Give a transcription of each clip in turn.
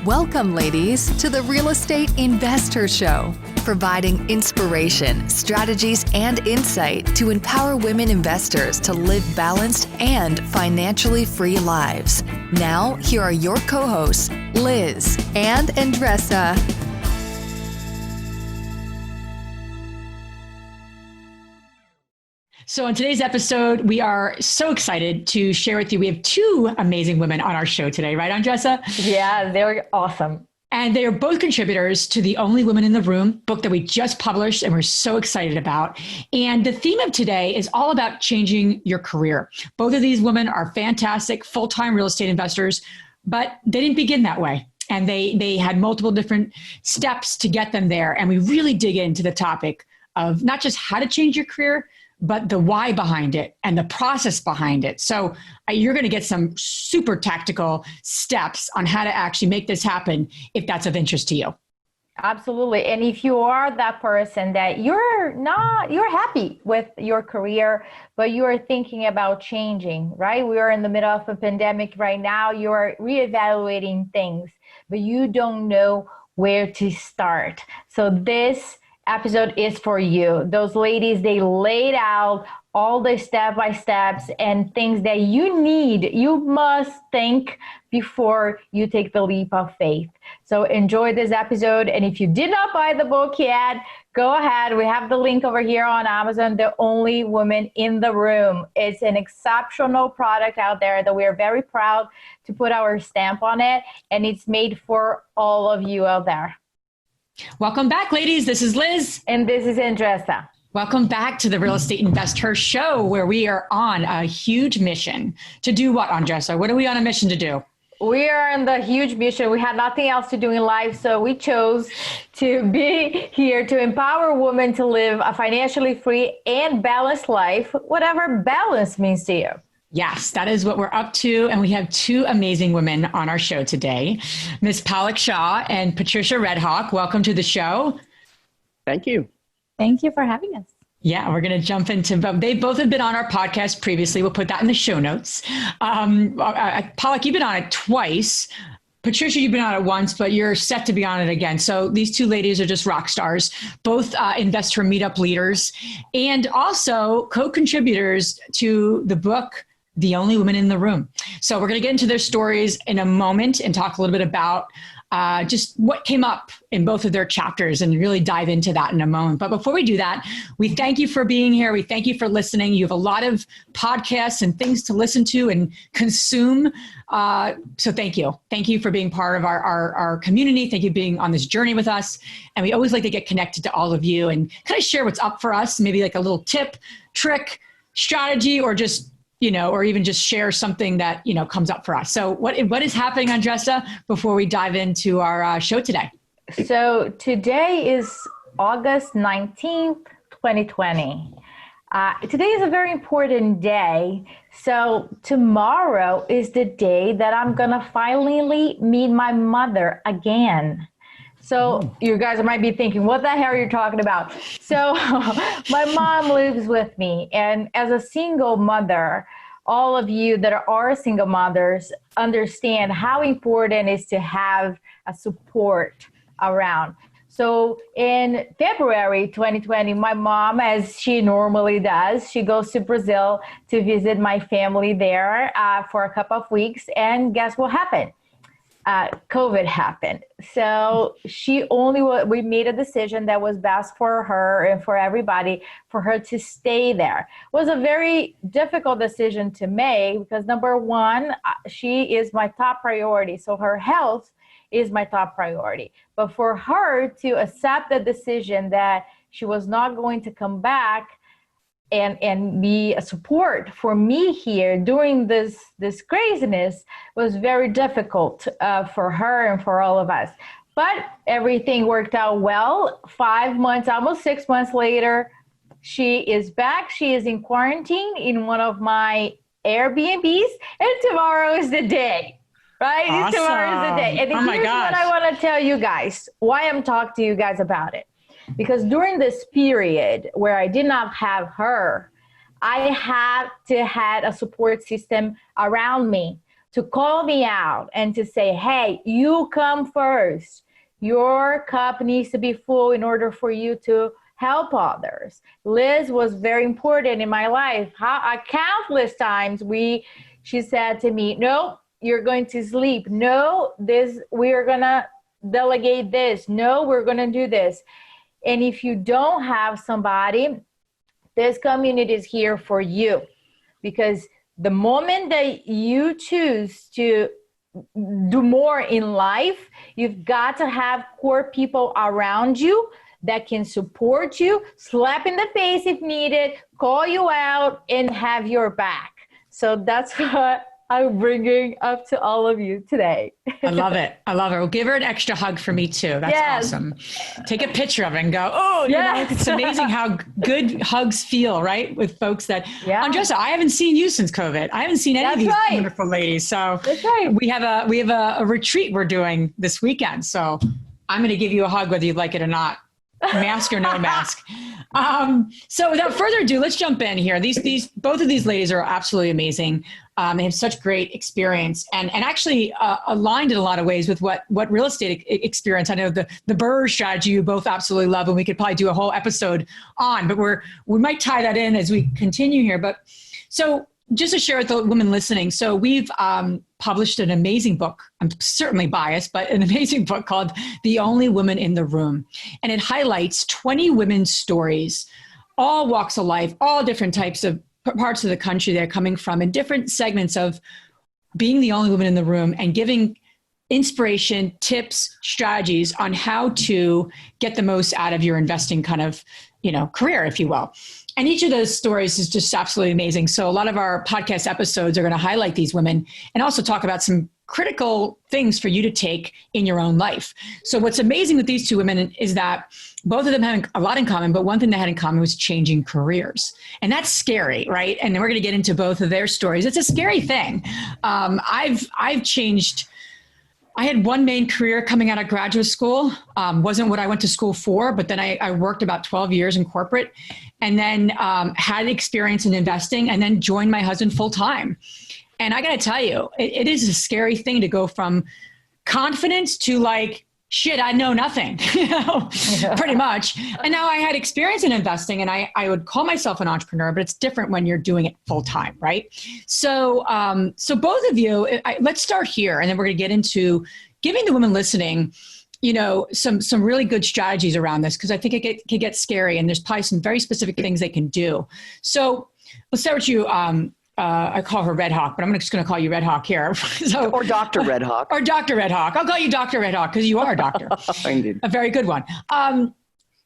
Welcome, ladies, to the Real Estate Investor Show, providing inspiration, strategies, and insight to empower women investors to live balanced and financially free lives. Now, here are your co-hosts, Liz and Andressa. So on today's episode, we are so excited to share with you. We have two amazing women on our show today, right, Andressa? Yeah, they're awesome. And they are both contributors to The Only Women in the Room book that we just published and we're so excited about. And the theme of today is all about changing your career. Both of these women are fantastic full-time real estate investors, but they didn't begin that way. And they had multiple different steps to get them there. And we really dig into the topic of not just how to change your career, but the why behind it and the process behind it. So you're going to get some super tactical steps on how to actually make this happen if that's of interest to you. Absolutely. And if you are that person that you're happy with your career, but you're thinking about changing, right? We are in the middle of a pandemic right now. You're reevaluating things, but you don't know where to start. So this episode is for you. Those ladies, they laid out all the step-by-steps and things that you must think before you take the leap of faith. So enjoy this episode. And if you did not buy the book yet, go ahead. We have the link over here on Amazon, The Only Woman in the Room. It's an exceptional product out there that we are very proud to put our stamp on it. And it's made for all of you out there. Welcome back, ladies. This is Liz. And this is Andressa. Welcome back to the Real Estate Investor Show, where we are on a huge mission to do what, Andressa? What are we on a mission to do? We are on the huge mission. We had nothing else to do in life, so we chose to be here to empower women to live a financially free and balanced life, whatever balance means to you. Yes, that is what we're up to. And we have two amazing women on our show today, Ms. Palak Shah and Patricia Redhawk. Welcome to the show. Thank you. Thank you for having us. Yeah, we're going to jump into, they both have been on our podcast previously. We'll put that in the show notes. Palak, you've been on it twice. Patricia, you've been on it once, but you're set to be on it again. So these two ladies are just rock stars, both investor meetup leaders and also co-contributors to the book, The Only Women in the Room. So we're going to get into their stories in a moment and talk a little bit about just what came up in both of their chapters and really dive into that in a moment. But before we do that, we thank you for being here. We thank you for listening. You have a lot of podcasts and things to listen to and consume. So thank you. Thank you for being part of our community. Thank you for being on this journey with us. And we always like to get connected to all of you and kind of share what's up for us, maybe like a little tip, trick, strategy, or just or even just share something that, comes up for us. So what is happening, Andressa, before we dive into our show today? So today is August 19th, 2020. Today is a very important day. So tomorrow is the day that I'm going to finally meet my mother again. So you guys might be thinking, what the hell are you talking about? So my mom lives with me. And as a single mother, all of you that are single mothers understand how important it is to have a support around. So in February 2020, my mom, as she normally does, she goes to Brazil to visit my family there for a couple of weeks. And guess what happened? COVID happened. So we made a decision that was best for her and for everybody, for her to stay there. It was a very difficult decision to make because number one, she is my top priority. So her health is my top priority. But for her to accept the decision that she was not going to come back and be a support for me here during this craziness was very difficult for her and for all of us. But everything worked out well. 5 months, almost 6 months later, she is back. She is in quarantine in one of my Airbnbs, and tomorrow is the day. Right? Awesome. Tomorrow is the day. And here's what I want to tell you guys, why I'm talking to you guys about it. Because during this period where I did not have her, I had to have a support system around me. to call me out and to say, hey, you come first. Your cup needs to be full in order for you to help others. Liz was very important in my life. Countless times she said to me, no, you're going to sleep. No, we are going to delegate this. No, we're going to do this. And if you don't have somebody, this community is here for you, because the moment that you choose to do more in life, you've got to have core people around you that can support you, slap in the face if needed, call you out, and have your back. So that's what I'm bringing up to all of you today. I love it. I love it. Well, give her an extra hug for me too. That's awesome. Take a picture of it and go, oh, yes. It's amazing how good hugs feel, right? With folks that, Andressa, I haven't seen you since COVID. I haven't seen any of these wonderful ladies. So we have a retreat we're doing this weekend. So I'm going to give you a hug, whether you like it or not. Mask or no mask. So without further ado, let's jump in here. Both of these ladies are absolutely amazing. They have such great experience and actually aligned in a lot of ways with what real estate experience. I know the BRRRR strategy you both absolutely love, and we could probably do a whole episode on, but we might tie that in as we continue here. But so just to share with the women listening, so we've published an amazing book. I'm certainly biased, but an amazing book called The Only Woman in the Room. And it highlights 20 women's stories, all walks of life, all different types of parts of the country they're coming from, and different segments of being the only woman in the room and giving inspiration, tips, strategies on how to get the most out of your investing kind of, career, if you will. And each of those stories is just absolutely amazing. So a lot of our podcast episodes are going to highlight these women and also talk about some critical things for you to take in your own life. So what's amazing with these two women is that both of them have a lot in common, but one thing they had in common was changing careers. And that's scary, right? And we're going to get into both of their stories. It's a scary thing. I've changed. I had one main career coming out of graduate school. Wasn't what I went to school for, but then I worked about 12 years in corporate and then had experience in investing and then joined my husband full time. And I got to tell you, it is a scary thing to go from confidence to like, shit, I know nothing, pretty much. And now I had experience in investing and I would call myself an entrepreneur, but it's different when you're doing it full time, right? So so both of you, let's start here and then we're going to get into giving the women listening, some really good strategies around this, because I think it can get scary and there's probably some very specific things they can do. So let's start with you. I call her Red Hawk, but I'm just going to call you Red Hawk here. Or Dr. Red Hawk. Or Dr. Red Hawk. I'll call you Dr. Red Hawk because you are a doctor. Indeed. A very good one.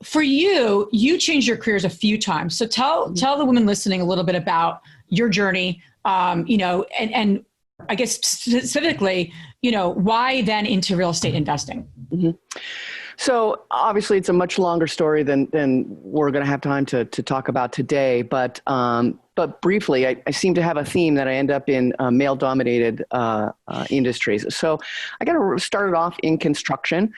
For you changed your careers a few times. So tell the women listening a little bit about your journey, and I guess specifically, why then into real estate investing? Mm-hmm. So obviously it's a much longer story than we're going to have time to talk about today. But briefly, I seem to have a theme that I end up in male-dominated industries. So I got started off in construction,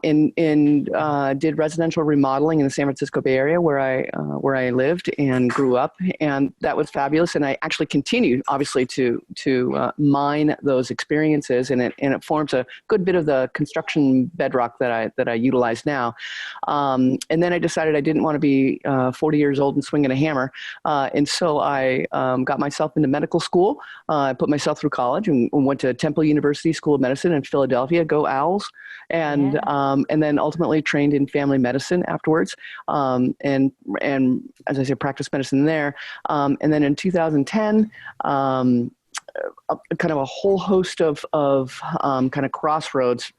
did residential remodeling in the San Francisco Bay Area where I lived and grew up, and that was fabulous. And I actually continued, obviously, to mine those experiences, and it forms a good bit of the construction bedrock that I utilize now. And then I decided I didn't want to be 40 years old and swinging a hammer, and so I got myself into medical school. I put myself through college and went to Temple University School of Medicine in Philadelphia. Go Owls! And then ultimately trained in family medicine afterwards. And as I said, practiced medicine there. And then in 2010. Kind of a whole host of kind of crossroads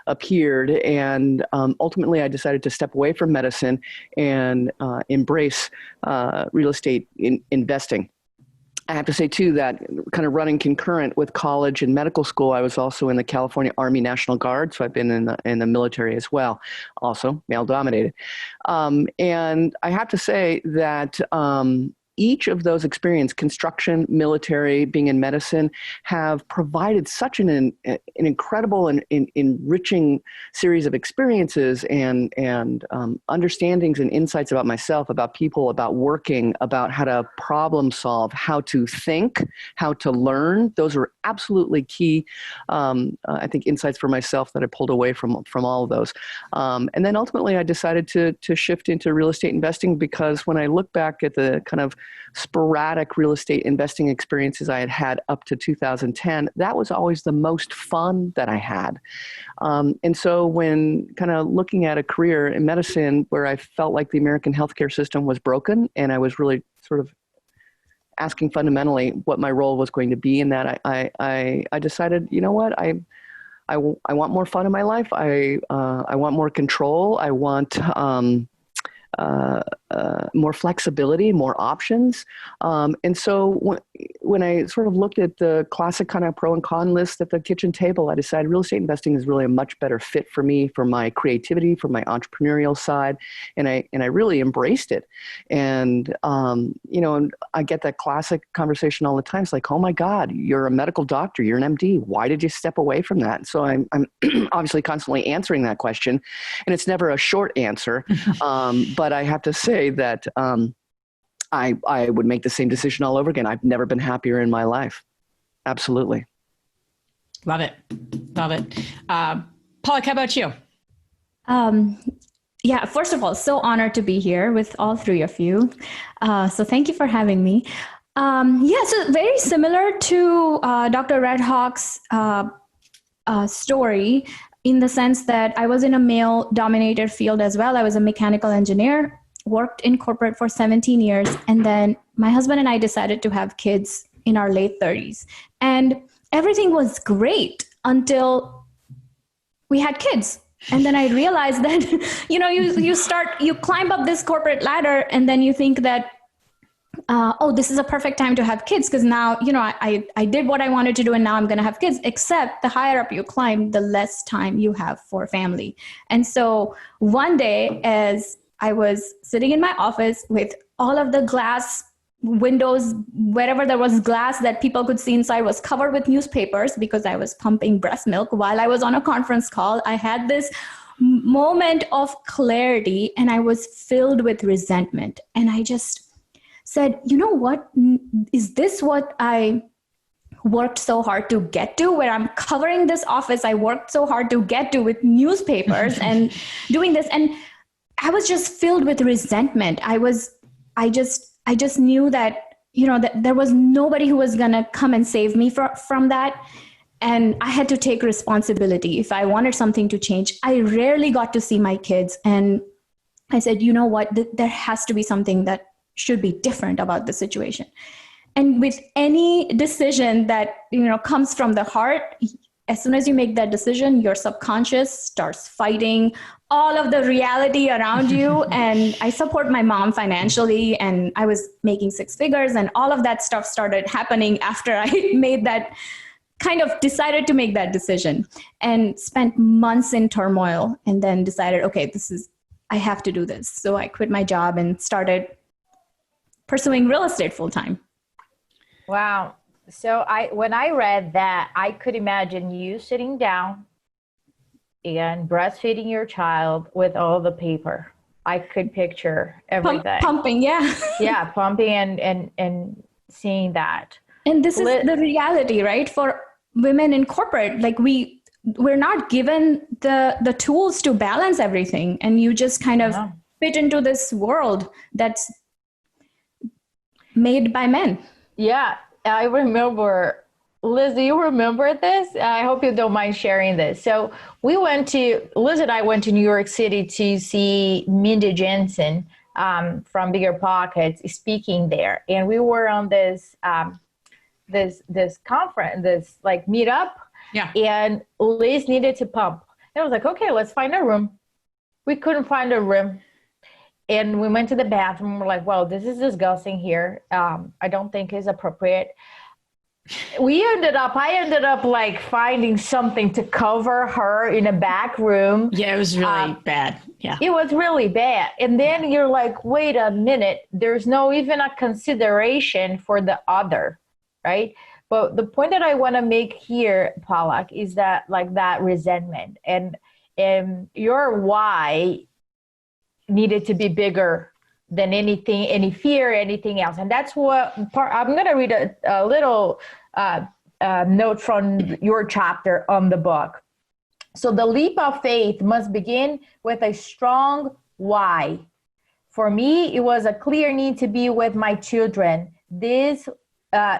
appeared, and ultimately I decided to step away from medicine and embrace real estate investing. I have to say too that kind of running concurrent with college and medical school, I was also in the California Army National Guard, so I've been in the military as well, also male dominated. And I have to say that each of those experiences, construction, military, being in medicine, have provided such an incredible and enriching series of experiences and understandings and insights about myself, about people, about working, about how to problem solve, how to think, how to learn. Those are absolutely key, I think, insights for myself that I pulled away from all of those. And then ultimately I decided to shift into real estate investing, because when I look back at the kind of sporadic real estate investing experiences I had up to 2010, that was always the most fun that I had. And so when kind of looking at a career in medicine where I felt like the American healthcare system was broken, and I was really sort of asking fundamentally what my role was going to be in that, I decided, you know what, I want more fun in my life. I want more control. I want more flexibility, more options. And so when I sort of looked at the classic kind of pro and con list at the kitchen table, I decided real estate investing is really a much better fit for me, for my creativity, for my entrepreneurial side. And I really embraced it. And, and I get that classic conversation all the time. It's like, oh my God, you're a medical doctor, you're an MD. Why did you step away from that? So I'm obviously constantly answering that question, and it's never a short answer. But I have to say that I would make the same decision all over again. I've never been happier in my life. Absolutely. Love it. Love it. Palak, how about you? Yeah, first of all, so honored to be here with all three of you. So thank you for having me. So very similar to Dr. Red Hawk's story, in the sense that I was in a male-dominated field as well. I was a mechanical engineer, worked in corporate for 17 years, and then my husband and I decided to have kids in our late 30s. And everything was great until we had kids. And then I realized that, you climb up this corporate ladder, and then you think that, this is a perfect time to have kids, because now, I did what I wanted to do, and now I'm going to have kids. Except the higher up you climb, the less time you have for family. And so one day, as I was sitting in my office with all of the glass windows, wherever there was glass that people could see inside was covered with newspapers, because I was pumping breast milk while I was on a conference call. I had this moment of clarity, and I was filled with resentment. And I just said, you know what, is this what I worked so hard to get to, where I'm covering this office I worked so hard to get to with newspapers and doing this? And I was just filled with resentment. I just knew that, that there was nobody who was going to come and save me from that. And I had to take responsibility if I wanted something to change. I rarely got to see my kids. And I said, you know what, there has to be something that should be different about the situation. And with any decision that, comes from the heart, as soon as you make that decision, your subconscious starts fighting all of the reality around you. And I support my mom financially, and I was making six figures, and all of that stuff started happening after I decided to make that decision, and spent months in turmoil, and then decided, okay, I have to do this. So I quit my job and started pursuing real estate full time. Wow. So when I read that, I could imagine you sitting down and breastfeeding your child with all the paper. I could picture everything. Pumping, yeah. Yeah, pumping and seeing that. And this is the reality, right? For women in corporate, like we're not given the tools to balance everything. And you just kind of fit into this world that's made by men. Yeah, I remember. Liz, do you remember this? I hope you don't mind sharing this. So Liz and I went to New York City to see Mindy Jensen from Bigger Pockets speaking there. And we were on this conference, this like meetup. Yeah. And Liz needed to pump. And I was like, okay, let's find a room. We couldn't find a room. And we went to the bathroom. We're like, well, this is disgusting here. I don't think it's appropriate. I ended up like finding something to cover her in a back room. Yeah, it was really bad. Yeah. It was really bad. And then you're like, wait a minute, there's no even a consideration for the other, right? But the point that I want to make here, Palak, is that like that resentment and your why needed to be bigger than anything, any fear, anything else. And that's what I'm going to read a little note from your chapter on the book. So the leap of faith must begin with a strong why. For me, it was a clear need to be with my children. This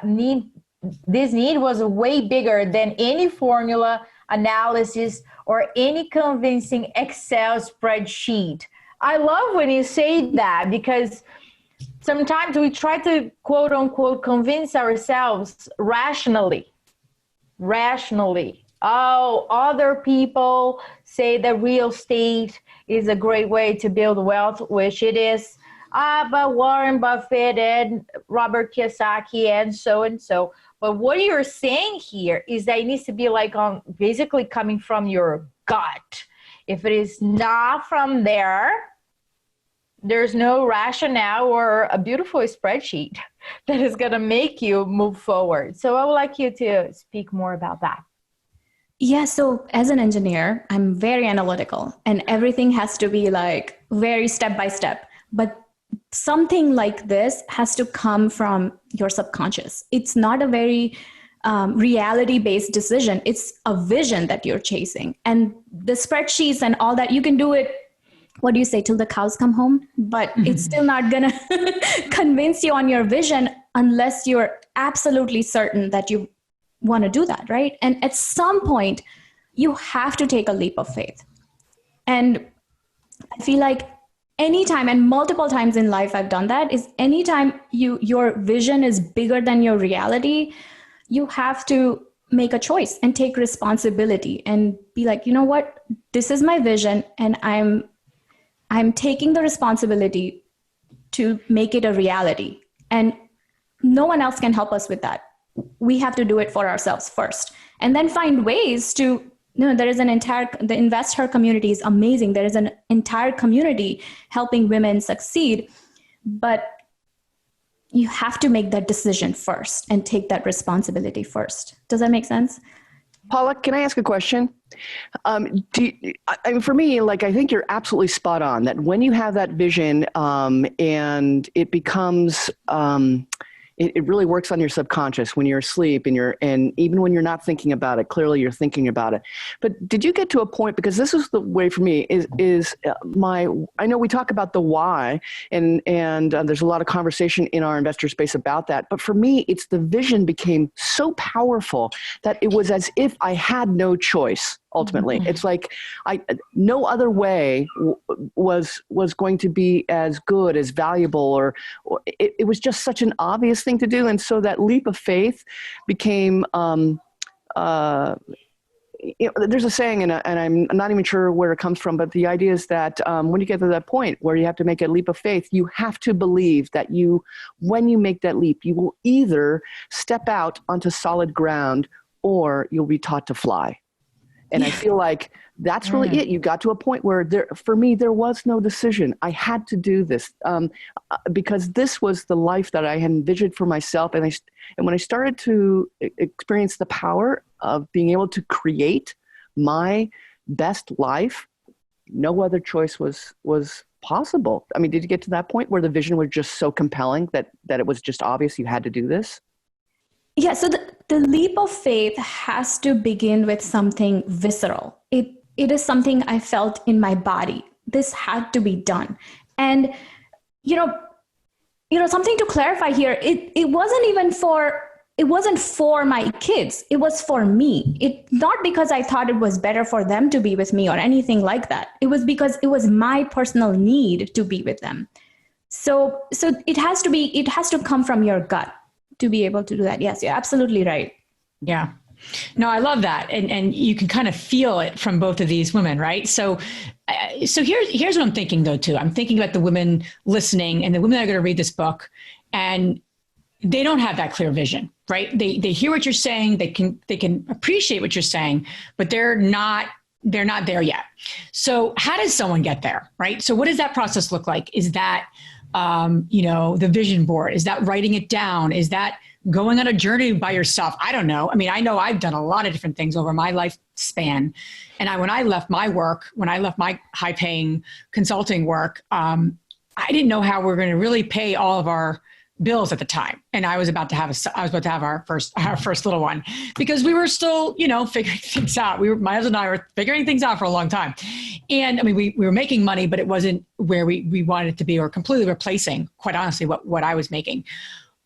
need was way bigger than any formula, analysis, or any convincing Excel spreadsheet. I love when you say that, because sometimes we try to quote unquote convince ourselves rationally. Oh, other people say that real estate is a great way to build wealth, which it is. But Warren Buffett and Robert Kiyosaki and so and so. But what you're saying here is that it needs to be like basically coming from your gut. If it is not from there, there's no rationale or a beautiful spreadsheet that is going to make you move forward. So I would like you to speak more about that. Yeah, so as an engineer, I'm very analytical and everything has to be like very step by step. But something like this has to come from your subconscious. It's not a very reality-based decision. It's a vision that you're chasing. And the spreadsheets and all that, you can do it, what do you say, till the cows come home? But it's still not going to convince you on your vision unless you're absolutely certain that you want to do that, right? And at some point, you have to take a leap of faith. And I feel like anytime, and multiple times in life I've done that, is anytime your vision is bigger than your reality, you have to make a choice and take responsibility and be like, you know what, this is my vision and I'm taking the responsibility to make it a reality. And no one else can help us with that. We have to do it for ourselves first, and then find ways to, there is the investor community is amazing. There is an entire community helping women succeed, but you have to make that decision first and take that responsibility first. Does that make sense? Palak, can I ask a question? For me, like, I think you're absolutely spot on that when you have that vision and it becomes, it really works on your subconscious when you're asleep and even when you're not thinking about it, clearly you're thinking about it. But did you get to a point, because this is the way for me, I know we talk about the why and there's a lot of conversation in our investor space about that. But for me, it's the vision became so powerful that it was as if I had no choice. Ultimately, it's like no other way was going to be as good, as valuable, or it was just such an obvious thing to do. And so that leap of faith became, there's a saying, and I'm not even sure where it comes from, but the idea is that when you get to that point where you have to make a leap of faith, you have to believe that when you make that leap, you will either step out onto solid ground or you'll be taught to fly. And I feel like that's really it. You got to a point where for me, there was no decision. I had to do this because this was the life that I had envisioned for myself. And when I started to experience the power of being able to create my best life, no other choice was possible. I mean, did you get to that point where the vision was just so compelling that it was just obvious you had to do this? Yeah, so the leap of faith has to begin with something visceral. It is something I felt in my body. This had to be done. And, something to clarify here, it wasn't for my kids. It was for me. Not because I thought it was better for them to be with me or anything like that. It was because it was my personal need to be with them. So it has to come from your gut to be able to do that. Yes, you're absolutely right. Yeah. No, I love that. And you can kind of feel it from both of these women, right? So here's what I'm thinking though, too. I'm thinking about the women listening and the women that are going to read this book. And they don't have that clear vision, right? They hear what you're saying. They can appreciate what you're saying, but they're not there yet. So how does someone get there, right? So what does that process look like? Is that, the vision board? Is that writing it down? Is that going on a journey by yourself? I don't know. I mean, I know I've done a lot of different things over my lifespan. And when I left my high paying consulting work, I didn't know how we're going to really pay all of our bills at the time. And I was about to have our first little one, because we were still, figuring things out. My husband and I were figuring things out for a long time. And I mean, we were making money, but it wasn't where we wanted it to be, or completely replacing, quite honestly, what I was making.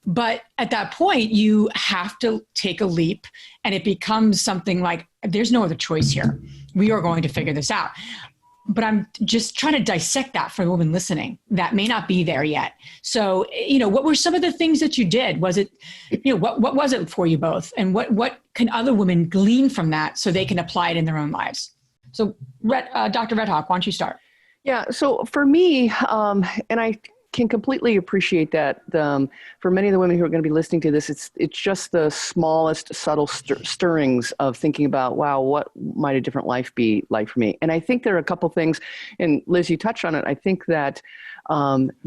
But at that point, you have to take a leap, and it becomes something like, there's no other choice here. We are going to figure this out. But I'm just trying to dissect that for a woman listening that may not be there yet. So, what were some of the things that you did? Was it, what was it for you both? And what can other women glean from that so they can apply it in their own lives? So, Dr. Redhawk, why don't you start? Yeah. So for me, and I can completely appreciate that. For many of the women who are going to be listening to this, it's just the smallest subtle stirrings of thinking about, wow, what might a different life be like for me? And I think there are a couple things, and Liz, you touched on it. I think that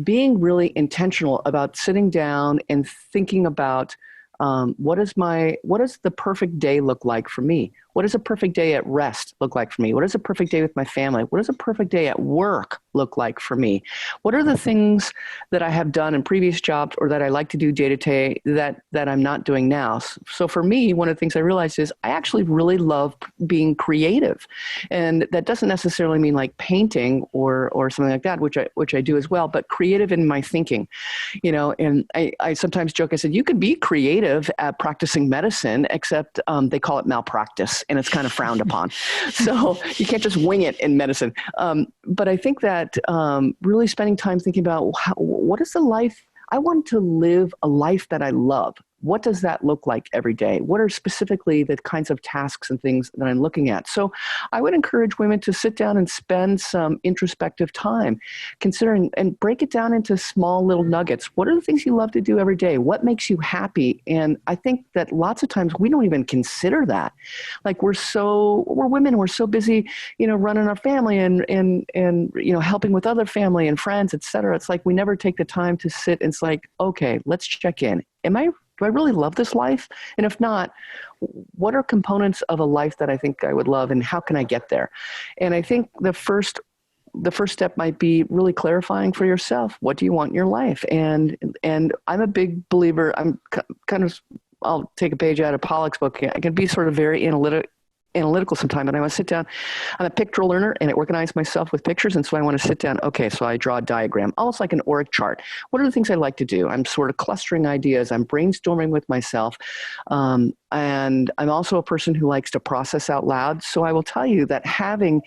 being really intentional about sitting down and thinking about what does the perfect day look like for me? What does a perfect day at rest look like for me? What does a perfect day with my family? What does a perfect day at work look like for me? What are the things that I have done in previous jobs, or that I like to do day to day that I'm not doing now? So for me, one of the things I realized is I actually really love being creative. And that doesn't necessarily mean like painting or something like that, which I do as well, but creative in my thinking, and I sometimes joke, I said, you could be creative at practicing medicine, except they call it malpractice, and it's kind of frowned upon. So you can't just wing it in medicine. But I think that really spending time thinking about what is the life, I want to live a life that I love. What does that look like every day? What are specifically the kinds of tasks and things that I'm looking at? So I would encourage women to sit down and spend some introspective time considering and break it down into small little nuggets. What are the things you love to do every day? What makes you happy? And I think that lots of times we don't even consider that. Like we're women, we're so busy, running our family and helping with other family and friends, et cetera. It's like we never take the time to sit and it's like, okay, let's check in. Do I really love this life? And if not, what are components of a life that I think I would love, and how can I get there? And I think the first step might be really clarifying for yourself. What do you want in your life? And I'm a big believer. I'll take a page out of Palak's book. I can be sort of very analytical sometimes, and I want to sit down. I'm a pictorial learner, and I organize myself with pictures, and so I want to sit down. Okay, so I draw a diagram, almost like an org chart. What are the things I like to do? I'm sort of clustering ideas. I'm brainstorming with myself, and I'm also a person who likes to process out loud. So I will tell you that having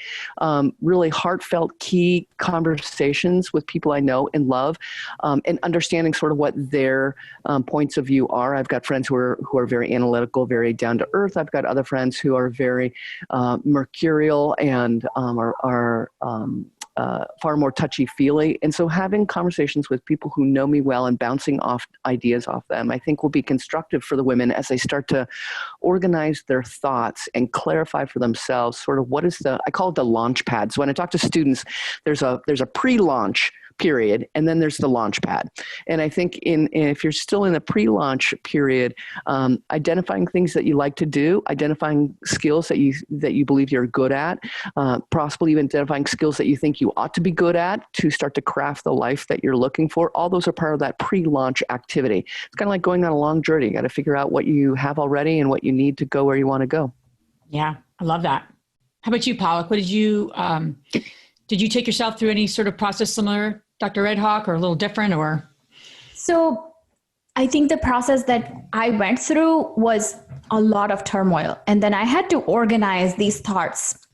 really heartfelt, key conversations with people I know and love, and understanding sort of what their points of view are. I've got friends who are very analytical, very down to earth. I've got other friends who are very mercurial and are far more touchy-feely. And so having conversations with people who know me well and bouncing off ideas off them, I think will be constructive for the women as they start to organize their thoughts and clarify for themselves sort of what is I call it the launch pad. So when I talk to students, there's a pre-launch period, and then there's the launch pad. And I think if you're still in the pre-launch period, identifying things that you like to do, identifying skills that you believe you're good at, possibly even identifying skills that you think you ought to be good at to start to craft the life that you're looking for. All those are part of that pre-launch activity. It's kind of like going on a long journey. You got to figure out what you have already and what you need to go where you want to go. Yeah, I love that. How about you, Palak? What did you take yourself through any sort of process similar, Dr. Redhawk, or a little different, or? So I think the process that I went through was a lot of turmoil. And then I had to organize these thoughts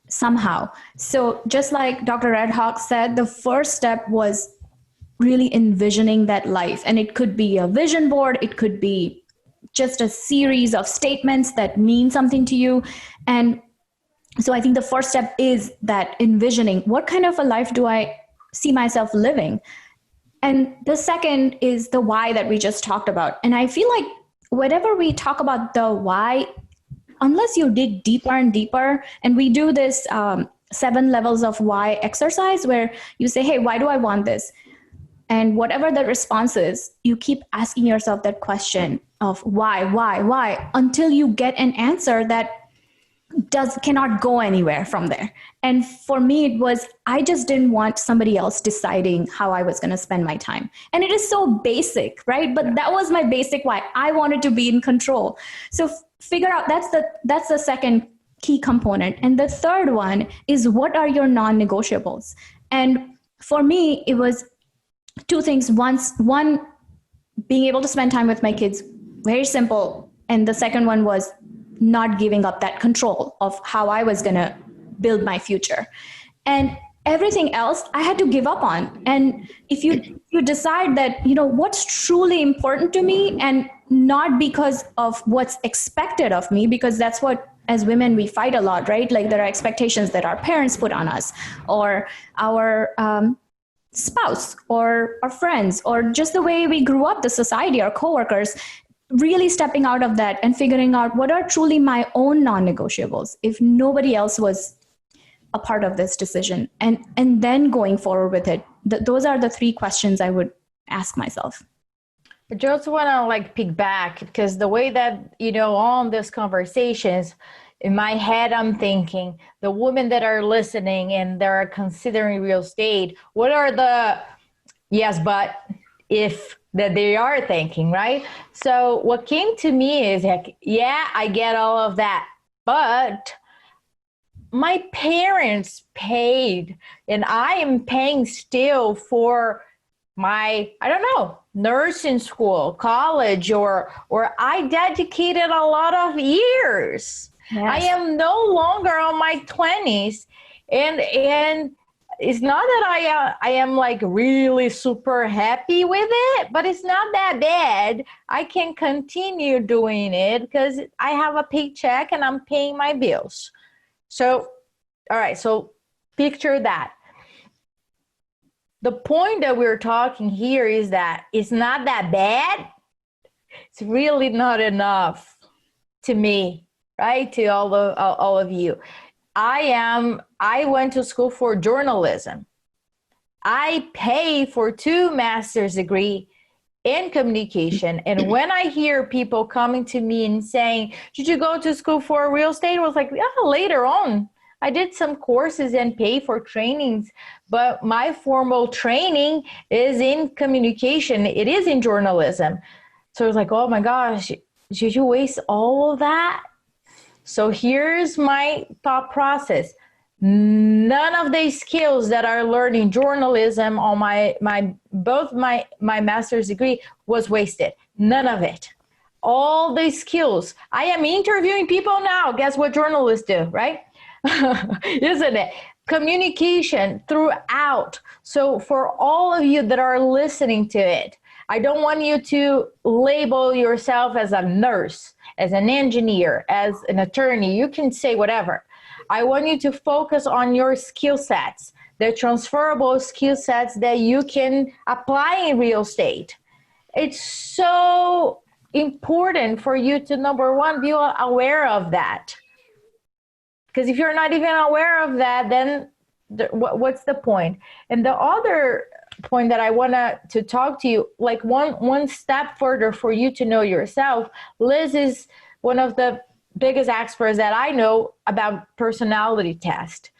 somehow. So just like Dr. Redhawk said, the first step was really envisioning that life. And it could be a vision board. It could be just a series of statements that mean something to you. And so I think the first step is that envisioning, what kind of a life do I see myself living? And the second is the why that we just talked about. And I feel like whenever we talk about the why, unless you dig deeper and deeper, and we do this 7 levels of why exercise where you say, hey, why do I want this? And whatever the response is, you keep asking yourself that question of why, until you get an answer that cannot go anywhere from there. And for me, it was, I just didn't want somebody else deciding how I was going to spend my time. And it is so basic, right? But that was my basic why. I wanted to be in control. So figure out, that's the second key component. And the third one is, what are your non-negotiables? And for me, it was 2 things. One, being able to spend time with my kids, very simple. And the second one was not giving up that control of how I was going to build my future. And everything else I had to give up on. And if you decide that, what's truly important to me, and not because of what's expected of me, because that's what, as women, we fight a lot, right? Like there are expectations that our parents put on us, or our spouse, or our friends, or just the way we grew up, the society, our coworkers. Really stepping out of that and figuring out what are truly my own non-negotiables if nobody else was a part of this decision, and then going forward with it. Those are the 3 questions I would ask myself. I just want to pick back, because the way that, on these conversations, in my head, I'm thinking the women that are listening and they're considering real estate, what are the yes, but if that they are thinking, right? So what came to me is like, yeah, I get all of that, but my parents paid, and I am paying still for my, nursing school, college, or I dedicated a lot of years. Yes. I am no longer on my 20s, and it's not that I am really super happy with it, but it's not that bad. I can continue doing it because I have a paycheck and I'm paying my bills. So, all right, so picture that. The point that we're talking here is that it's not that bad. It's really not enough to me, right? To all of you. I went to school for journalism. I pay for 2 master's degree in communication. And when I hear people coming to me and saying, did you go to school for real estate? I was like, yeah, later on. I did some courses and pay for trainings, but my formal training is in communication. It is in journalism. So I was like, oh my gosh, did you waste all of that? So here's my thought process. None of the skills that I learned in journalism on both my master's degree was wasted. None of it. All the skills. I am interviewing people now. Guess what journalists do, right? Isn't it? Communication throughout. So for all of you that are listening to it, I don't want you to label yourself as a nurse, as an engineer, as an attorney. You can say whatever. I want you to focus on your skill sets, the transferable skill sets that you can apply in real estate. It's so important for you to, number one, be aware of that. Because if you're not even aware of that, then what's the point? And the other point that I want to talk to you, like one step further for you to know yourself, Liz is one of the biggest experts that I know about personality test.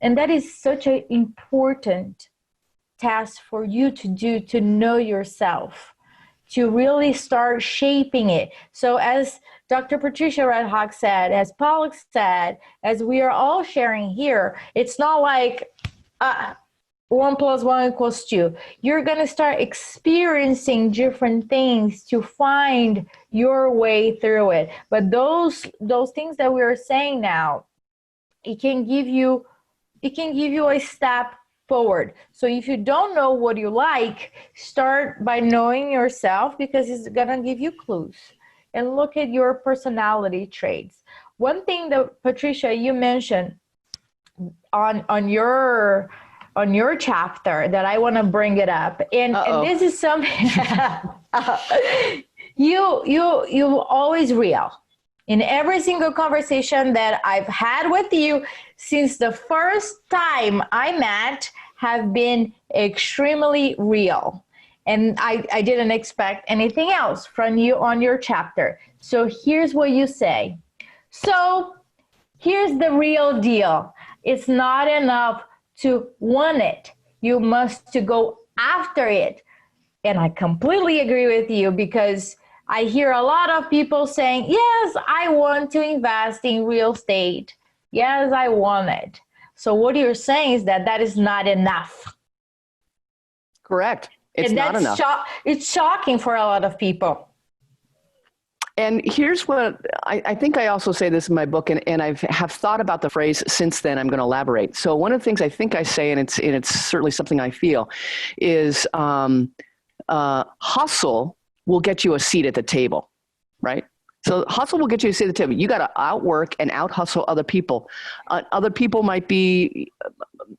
And that is such an important task for you to do, to know yourself, to really start shaping it. So as Dr. Patricia Redhawk said, as Palak said, as we are all sharing here, it's not like 1 + 1 = 2. You're going to start experiencing different things to find your way through it. But those things that we are saying now, it can give you a step forward. So if you don't know what you like, start by knowing yourself, because it's going to give you clues. And look at your personality traits. One thing that, Patricia, you mentioned on your on your chapter that I want to bring it up. And this is something you're always real. In every single conversation that I've had with you since the first time I met have been extremely real. And I didn't expect anything else from you on your chapter. So here's what you say. So here's the real deal. It's not enough to want it. You must to go after it. And I completely agree with you, because I hear a lot of people saying, yes, I want to invest in real estate. Yes, I want it. So what you're saying is that that is not enough. Correct. It's not enough. It's shocking for a lot of people. And here's what I think I also say this in my book, and I have thought about the phrase since then. I'm going to elaborate. So one of the things I think I say, and it's certainly something I feel, is hustle will get you a seat at the table, right? So hustle will get you a seat at the table. You got to outwork and out hustle other people. Other people might be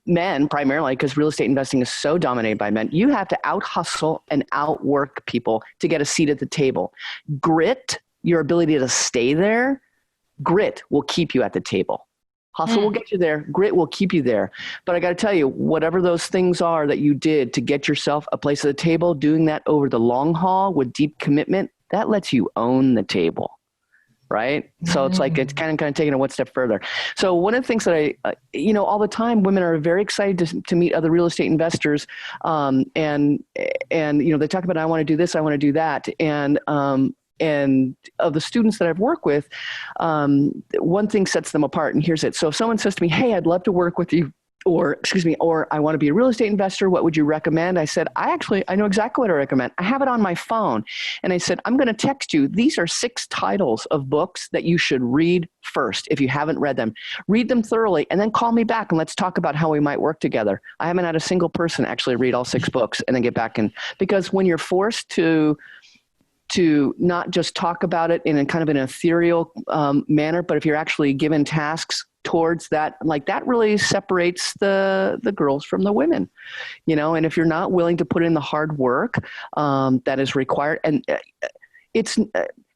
men primarily, because real estate investing is so dominated by men. You have to out hustle and outwork people to get a seat at the table. Grit, your ability to stay there, grit will keep you at the table. Hustle will get you there. Grit will keep you there. But I got to tell you, whatever those things are that you did to get yourself a place at the table, doing that over the long haul with deep commitment, that lets you own the table, right? So it's like, it's kind of taking it one step further. So one of the things that I, all the time, women are very excited to meet other real estate investors. And they talk about, I want to do this, I want to do that. And of the students that I've worked with, one thing sets them apart, and here's it. So if someone says to me, hey, I'd love to work with you, or I want to be a real estate investor, what would you recommend? I said, I know exactly what I recommend. I have it on my phone. And I said, I'm going to text you. These are 6 titles of books that you should read first. If you haven't read them, read them thoroughly, and then call me back and let's talk about how we might work together. I haven't had a single person actually read all 6 books and then get back in, because when you're forced to not just talk about it in a kind of an ethereal manner, but if you're actually given tasks towards that, like that really separates the girls from the women, and if you're not willing to put in the hard work that is required, and it's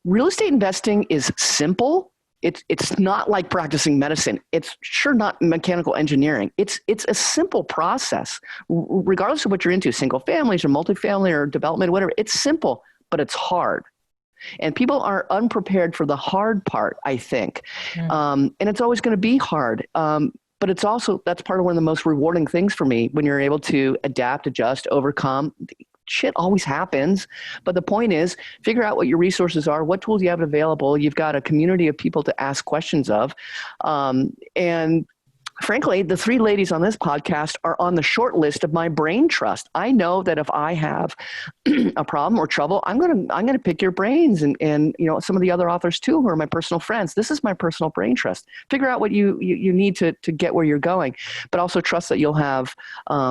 real estate investing is simple. It's not like practicing medicine. It's sure not mechanical engineering. It's a simple process, regardless of what you're into, single families or multifamily or development, whatever. It's simple, but it's hard. And people are unprepared for the hard part, I think. And it's always going to be hard. But it's also, that's part of one of the most rewarding things for me, when you're able to adapt, adjust, overcome. Shit always happens. But the point is, figure out what your resources are, what tools you have available. You've got a community of people to ask questions of. And frankly, the 3 ladies on this podcast are on the short list of my brain trust. I know that if I have a problem or trouble, I'm gonna pick your brains, and some of the other authors too, who are my personal friends. This is my personal brain trust. Figure out what you need to get where you're going, but also trust that you'll have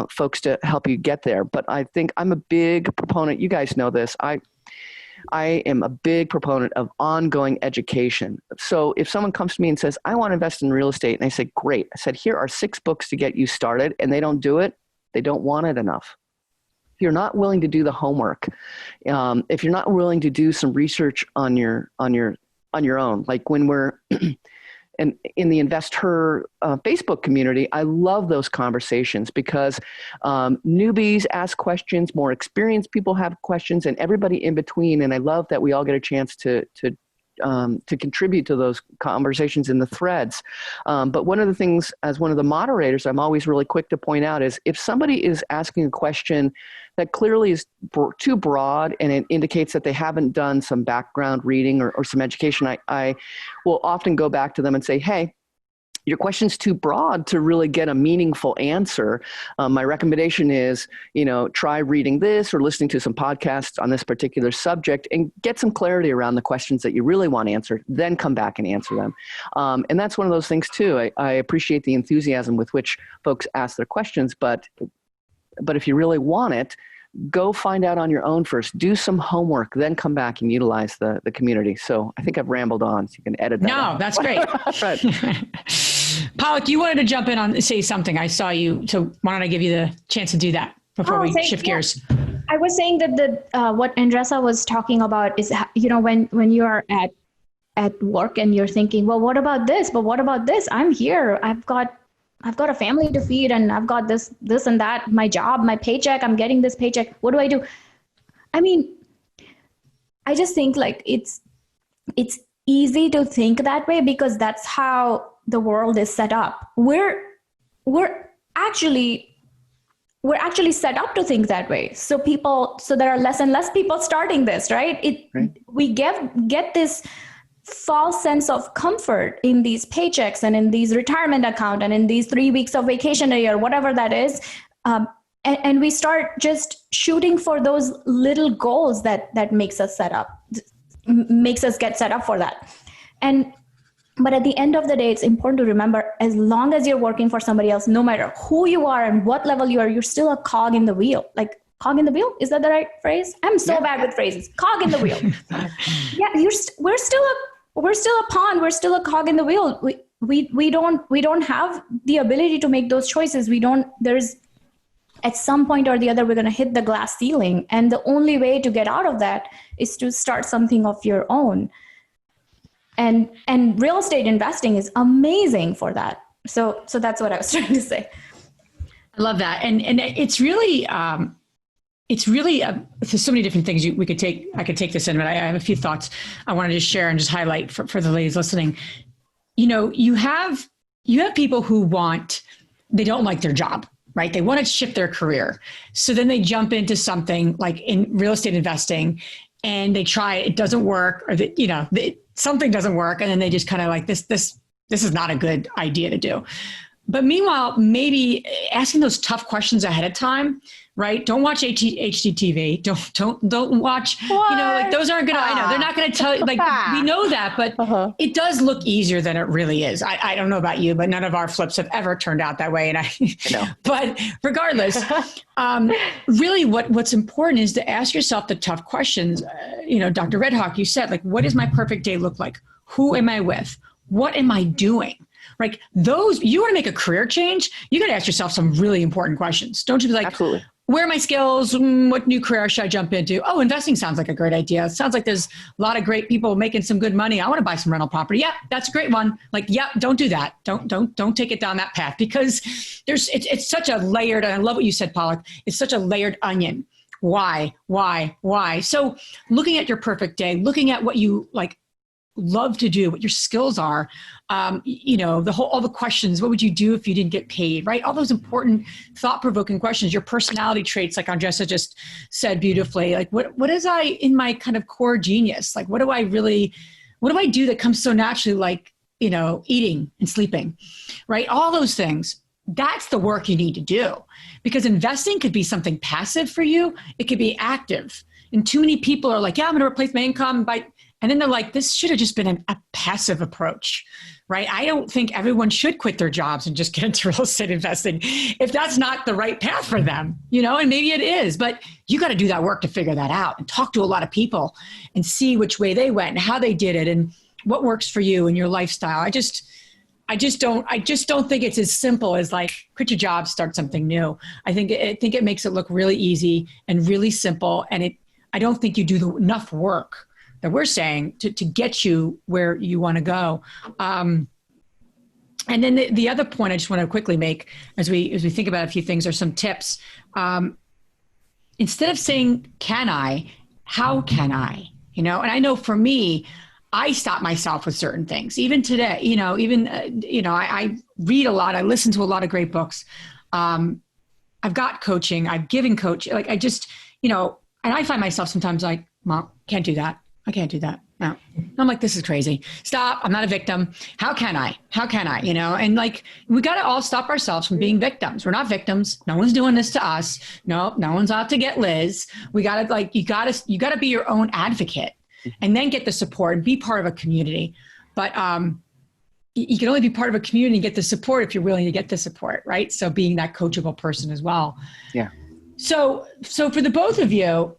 folks to help you get there. But I think I'm a big proponent. You guys know this. I am a big proponent of ongoing education. So if someone comes to me and says, I want to invest in real estate, and I say, great. I said, here are 6 books to get you started, and they don't do it, they don't want it enough. If you're not willing to do the homework, if you're not willing to do some research on your own, like when we're and in the Investor Facebook community, I love those conversations, because newbies ask questions, more experienced people have questions, and everybody in between. And I love that we all get a chance to contribute to those conversations in the threads. But one of the things, as one of the moderators, I'm always really quick to point out is, if somebody is asking a question that clearly is too broad and it indicates that they haven't done some background reading or some education, I will often go back to them and say, hey, your question's too broad to really get a meaningful answer. My recommendation is, try reading this or listening to some podcasts on this particular subject and get some clarity around the questions that you really want answered, then come back and answer them. And that's one of those things too. I appreciate the enthusiasm with which folks ask their questions, but if you really want it, go find out on your own first. Do some homework, then come back and utilize the community. So I think I've rambled on, so you can edit that out. No, that's great. Right. Pollock, you wanted to jump in on say something. I saw you, so why don't I give you the chance to do that before we shift gears? I was saying that what Andressa was talking about is, when you are at work and you're thinking, well, what about this? But what about this? I'm here. I've got a family to feed, and I've got this and that, my job, my paycheck, I'm getting this paycheck. What do I do? I mean, I just think like it's easy to think that way because that's how the world is set up. We're actually set up to think that way. So there are less and less people starting this, right? We get this false sense of comfort in these paychecks and in these retirement account and in these 3 weeks of vacation a year, whatever that is. And we start just shooting for those little goals that makes us get set up for that. But at the end of the day, it's important to remember, as long as you're working for somebody else, no matter who you are and what level you are, you're still a cog in the wheel. Like, cog in the wheel? Is that the right phrase? I'm so bad with phrases. Cog in the wheel. Yeah, we're still a pawn. We're still a cog in the wheel. We don't have the ability to make those choices. At some point or the other, we're going to hit the glass ceiling. And the only way to get out of that is to start something of your own. And real estate investing is amazing for that. So that's what I was trying to say. I love that. And it's really, there's so many different things I could take this in, but I have a few thoughts I wanted to share and just highlight for the ladies listening. You have people who they don't like their job, right? They want to shift their career. So then they jump into something like in real estate investing and they try, it doesn't work, or something doesn't work. And then they just kind of like, this is not a good idea to do. But meanwhile, maybe asking those tough questions ahead of time, right? Don't watch HGTV. Don't watch, like those aren't going to, I know they're not going to tell you, like we know that, but it does look easier than it really is. I don't know about you, but none of our flips have ever turned out that way. And I know. But regardless, really what's important is to ask yourself the tough questions. Dr. Redhawk, you said, like, what does my perfect day look like? Who am I with? What am I doing? Like you want to make a career change, you got to ask yourself some really important questions. Don't you be like, absolutely. Where are my skills? What new career should I jump into? Oh, investing sounds like a great idea. It sounds like there's a lot of great people making some good money. I want to buy some rental property. Yeah, that's a great one. Like, yeah, don't do that. Don't take it down that path because it's such a layered, and I love what you said, Palak. It's such a layered onion. Why? So looking at your perfect day, looking at what you like love to do, what your skills are, all the questions, what would you do if you didn't get paid, right? All those important thought-provoking questions, your personality traits, like Andressa just said beautifully, like what is I in my kind of core genius? Like, what do I do that comes so naturally, like, eating and sleeping, right? All those things. That's the work you need to do because investing could be something passive for you. It could be active. And too many people are like, yeah, I'm going to replace my income and then they're like, this should have just been a passive approach, right? I don't think everyone should quit their jobs and just get into real estate investing if that's not the right path for them, and maybe it is, but you got to do that work to figure that out and talk to a lot of people and see which way they went and how they did it and what works for you and your lifestyle. I just don't think it's as simple as like quit your job, start something new. I think it makes it look really easy and really simple. And I don't think you do enough work that we're saying to get you where you want to go. And then the other point I just want to quickly make as we think about a few things are some tips. Instead of saying, can I, how can I, and I know for me, I stop myself with certain things. Even today, I read a lot. I listen to a lot of great books. I've got coaching. I've given coaching. Like I just, and I find myself sometimes like, Mom, can't do that. I can't do that. No. I'm like, this is crazy. Stop. I'm not a victim. How can I? And like, we got to all stop ourselves from being victims. We're not victims. No one's doing this to us. No one's out to get Liz. We got to you got to be your own advocate and then get the support and be part of a community. But you can only be part of a community and get the support if you're willing to get the support, right? So being that coachable person as well. Yeah. So for the both of you,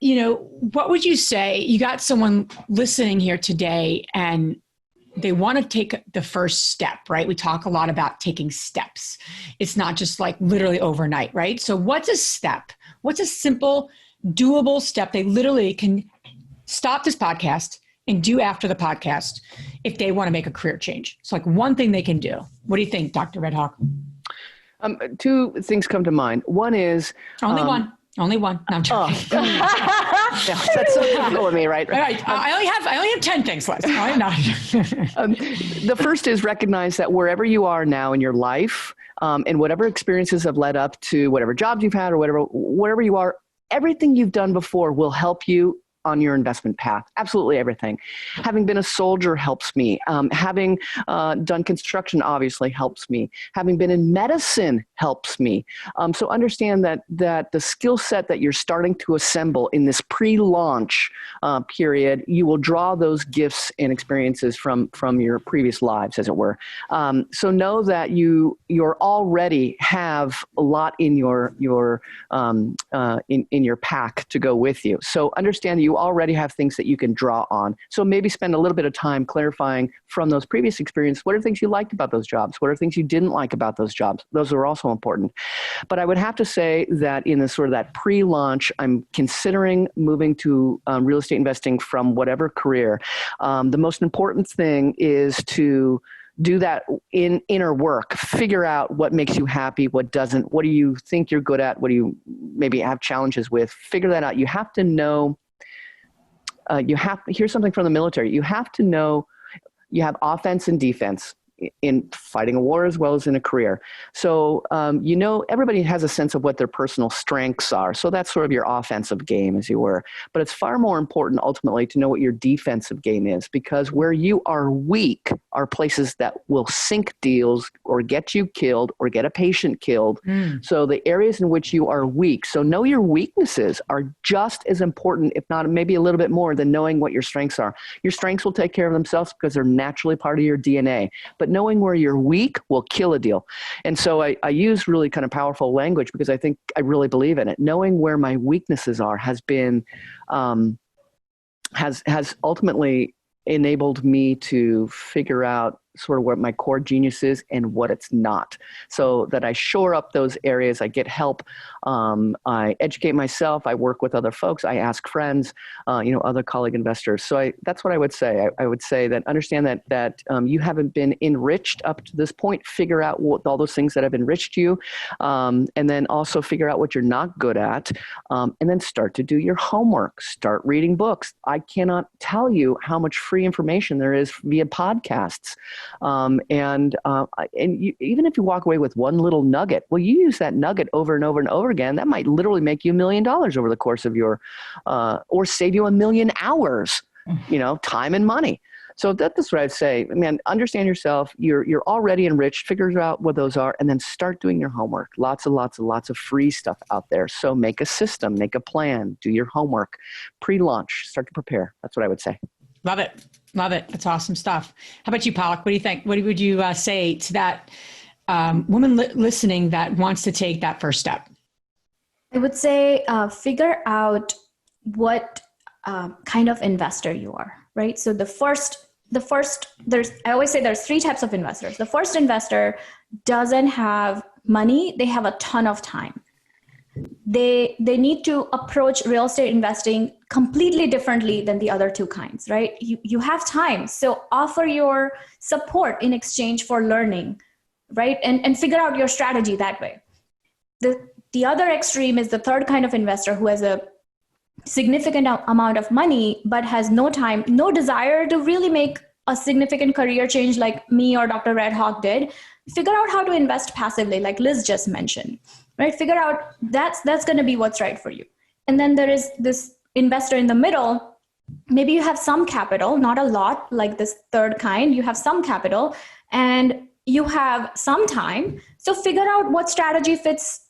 what would you say? You got someone listening here today and they want to take the first step, right? We talk a lot about taking steps. It's not just like literally overnight, right? So what's a step? What's a simple, doable step they literally can stop this podcast and do after the podcast if they want to make a career change? It's like one thing they can do. What do you think, Dr. Red Hawk? Two things come to mind. One is only one. No, I'm joking. Yeah, that's so typical of me, right? Right. I only have 10 things left. No, I'm not. The first is recognize that wherever you are now in your life, and whatever experiences have led up to whatever jobs you've had or whatever you are, everything you've done before will help you on your investment path. Absolutely everything. Having been a soldier helps me. Having done construction obviously helps me. Having been in medicine helps me. So understand that the skill set that you're starting to assemble in this pre-launch period, you will draw those gifts and experiences from your previous lives, as it were. So know that you already have a lot in your in your pack to go with you. So understand that you already have things that you can draw on. So maybe spend a little bit of time clarifying from those previous experiences, what are things you liked about those jobs? What are things you didn't like about those jobs? Those are also important. But I would have to say that in the sort of that pre-launch, I'm considering moving to real estate investing from whatever career. The most important thing is to do that in inner work. Figure out what makes you happy, what doesn't. What do you think you're good at? What do you maybe have challenges with? Figure that out. You have to know. Here's something from the military. You have to know you have offense and defense in fighting a war as well as in a career. So, everybody has a sense of what their personal strengths are. So that's sort of your offensive game, as you were. But it's far more important ultimately to know what your defensive game is, because where you are weak are places that will sink deals or get you killed or get a patient killed. So the areas in which you are weak. So know your weaknesses are just as important, if not maybe a little bit more, than knowing what your strengths are. Your strengths will take care of themselves because they're naturally part of your DNA. But knowing where you're weak will kill a deal. And so I use really kind of powerful language because I think I really believe in it. Knowing where my weaknesses are has been, has ultimately enabled me to figure out sort of what my core genius is and what it's not, so that I shore up those areas. I get help. I educate myself. I work with other folks. I ask friends, other colleague investors. So that's what I would say. I would say that understand that you haven't been enriched up to this point. Figure out what all those things that have enriched you, and then also figure out what you're not good at, and then start to do your homework. Start reading books. I cannot tell you how much free information there is via podcasts. Even if you walk away with one little nugget, well, you use that nugget over and over and over again. That might literally make you $1 million over the course of your, or save you 1 million hours, time and money. So that's what I'd say. Man, understand yourself. You're already enriched. Figure out what those are, and then start doing your homework. Lots of free stuff out there. So make a system, make a plan, do your homework, pre-launch, start to prepare. That's what I would say. Love it. Love it. That's awesome stuff. How about you, Palak? What do you think? What would you say to that woman listening that wants to take that first step? I would say figure out what kind of investor you are, right? So the first, I always say there's 3 types of investors. The first investor doesn't have money. They have a ton of time. They need to approach real estate investing completely differently than the other 2 kinds, right? You have time. So offer your support in exchange for learning, right? And figure out your strategy that way. The other extreme is the third kind of investor who has a significant amount of money, but has no time, no desire to really make a significant career change like me or Dr. Red Hawk did. Figure out how to invest passively, like Liz just mentioned, right? Figure out that's going to be what's right for you. And then there is this investor in the middle. Maybe you have some capital, not a lot, like this third kind. You have some capital and you have some time. So figure out what strategy fits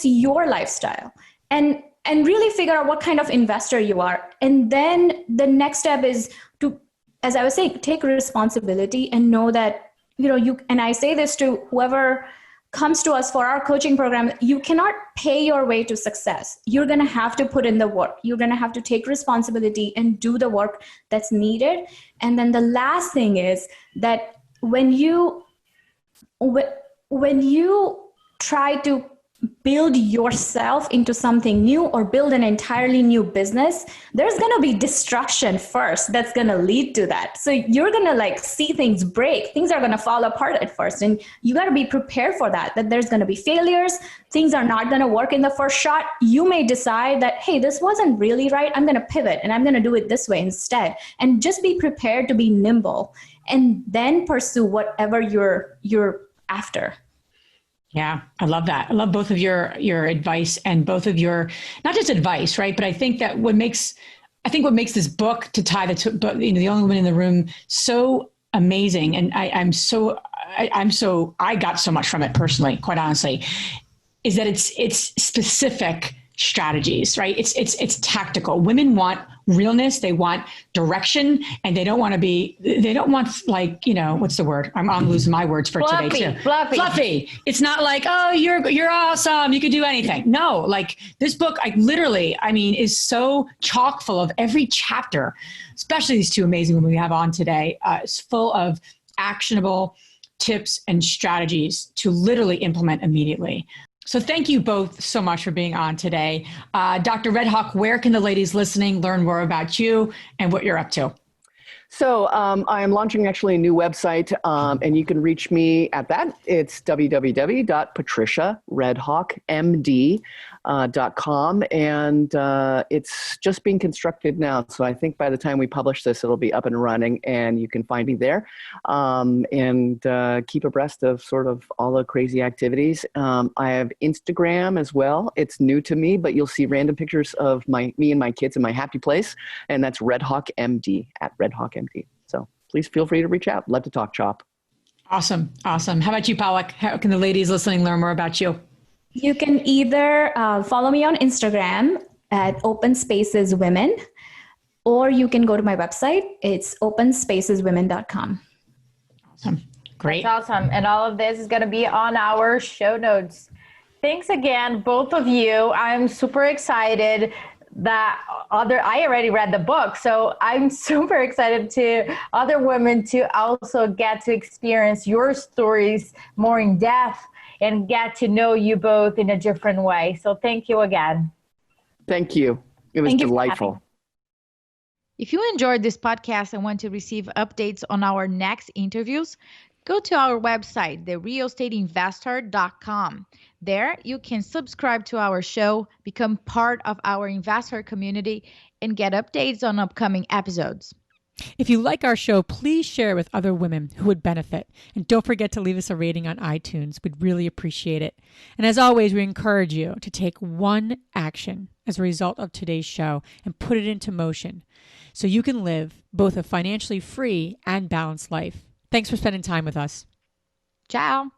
your lifestyle and really figure out what kind of investor you are. And then the next step is to, as I was saying, take responsibility and know that, and I say this to whoever comes to us for our coaching program, you cannot pay your way to success. You're going to have to put in the work. You're going to have to take responsibility and do the work that's needed. And then the last thing is that when you try to build yourself into something new or build an entirely new business, there's going to be destruction first that's going to lead to that. So you're going to like see things break. Things are going to fall apart at first. And you got to be prepared for that there's going to be failures. Things are not going to work in the first shot. You may decide that, hey, this wasn't really right. I'm going to pivot and I'm going to do it this way instead. And just be prepared to be nimble and then pursue whatever you're after. Yeah, I love that. I love both of your advice and both of your, not just advice, right? But I think that what makes this book, to tie the only woman in the room, so amazing. And I got so much from it personally, quite honestly, is that it's specific strategies, right? It's tactical. Women want realness. They want direction, and they don't want like, what's the word? I'm losing my words for Fluffy, today too. Fluffy. It's not like, oh, you're awesome. You could do anything. No, like this book, is so chock full of every chapter, especially these two amazing women we have on today. It's full of actionable tips and strategies to literally implement immediately. So thank you both so much for being on today. Dr. Red Hawk, where can the ladies listening learn more about you and what you're up to? So I am launching actually a new website, and you can reach me at that. It's www.patriciaredhawkmd.com, and it's just being constructed now. So I think by the time we publish this, it'll be up and running, and you can find me there and keep abreast of sort of all the crazy activities. I have Instagram as well. It's new to me, but you'll see random pictures of me and my kids in my happy place, and that's Red Hawk MD, at Red Hawk MD. So please feel free to reach out. Love to talk shop. Awesome. How about you, Palak? How can the ladies listening learn more about you? You can either follow me on Instagram at Open Spaces Women, or you can go to my website. It's openspaceswomen.com. Awesome. Great. That's awesome. And all of this is going to be on our show notes. Thanks again, both of you. I'm super excited that I already read the book, so I'm super excited to other women to also get to experience your stories more in depth and get to know you both in a different way. So thank you again. Thank you. It was delightful. If you enjoyed this podcast and want to receive updates on our next interviews, go to our website, therealestateinvestor.com. There, you can subscribe to our show, become part of our investor community, and get updates on upcoming episodes. If you like our show, please share it with other women who would benefit. And don't forget to leave us a rating on iTunes. We'd really appreciate it. And as always, we encourage you to take one action as a result of today's show and put it into motion so you can live both a financially free and balanced life. Thanks for spending time with us. Ciao.